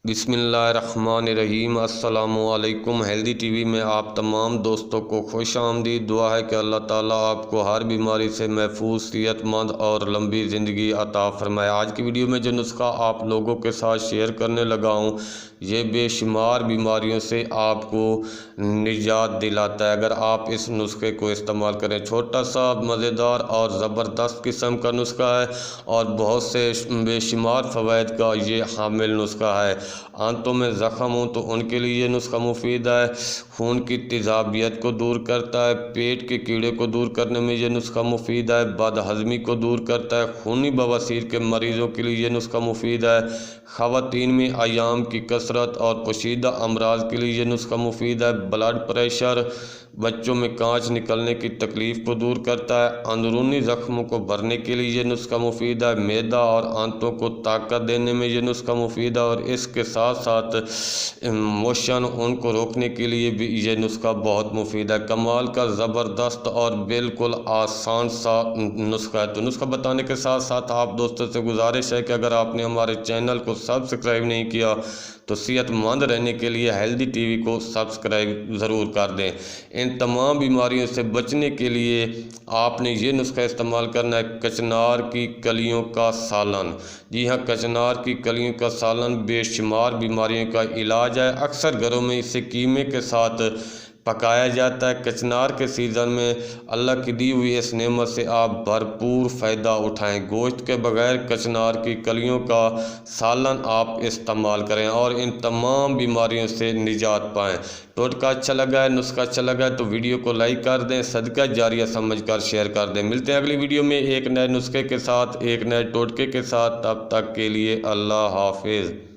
بسم اللہ الرحمن الرحیم۔ السلام علیکم۔ ہیلدی ٹی وی میں آپ تمام دوستوں کو خوش آمدید۔ دعا ہے کہ اللہ تعالیٰ آپ کو ہر بیماری سے محفوظ، صحت مند اور لمبی زندگی عطا فرمائے۔ آج کی ویڈیو میں جو نسخہ آپ لوگوں کے ساتھ شیئر کرنے لگا ہوں، یہ بے شمار بیماریوں سے آپ کو نجات دلاتا ہے اگر آپ اس نسخے کو استعمال کریں۔ چھوٹا سا مزیدار اور زبردست قسم کا نسخہ ہے اور بہت سے بے شمار فوائد کا یہ حامل نسخہ ہے۔ آنتوں میں زخم ہوں تو ان کے لیے یہ نسخہ مفید ہے۔ خون کی تیزابیت کو دور کرتا ہے۔ پیٹ کے کیڑے کو دور کرنے میں یہ نسخہ مفید ہے۔ بد ہضمی کو دور کرتا ہے۔ خونی بواسیر کے مریضوں کے لیے یہ نسخہ مفید ہے۔ خواتین میں ایام کی کثرت اور پوشیدہ امراض کے لیے یہ نسخہ مفید ہے۔ بلڈ پریشر، بچوں میں کانچ نکلنے کی تکلیف کو دور کرتا ہے۔ اندرونی زخموں کو بھرنے کے لیے یہ نسخہ مفید ہے۔ معدہ اور آنتوں کو طاقت دینے میں یہ نسخہ مفید ہے اور اس کے ساتھ ساتھ موشن ان کو روکنے کے لیے بھی یہ نسخہ بہت مفید ہے۔ کمال کا زبردست اور بالکل آسان سا نسخہ ہے۔ تو نسخہ بتانے کے ساتھ ساتھ آپ دوستوں سے گزارش ہے کہ اگر آپ نے ہمارے چینل کو سبسکرائب نہیں کیا تو صحت مند رہنے کے لیے ہیلدی ٹی وی کو سبسکرائب ضرور کر دیں۔ ان تمام بیماریوں سے بچنے کے لیے آپ نے یہ نسخہ استعمال کرنا ہے، کچنار کی کلیوں کا سالن۔ جی ہاں، کچنار کی کلیوں کا سالن بے شمار بیماریوں کا علاج ہے۔ اکثر گھروں میں اسے قیمے کے ساتھ پکایا جاتا ہے۔ کچنار کے سیزن میں اللہ کی دی ہوئی اس نعمت سے آپ بھرپور فائدہ اٹھائیں۔ گوشت کے بغیر کچنار کی کلیوں کا سالن آپ استعمال کریں اور ان تمام بیماریوں سے نجات پائیں۔ ٹوٹکا اچھا لگا ہے، نسخہ اچھا لگا ہے تو ویڈیو کو لائک کر دیں، صدقہ جاریہ سمجھ کر شیئر کر دیں۔ ملتے ہیں اگلی ویڈیو میں ایک نئے نسخے کے ساتھ، ایک نئے ٹوٹکے کے ساتھ۔ تب تک کے لیے اللہ حافظ۔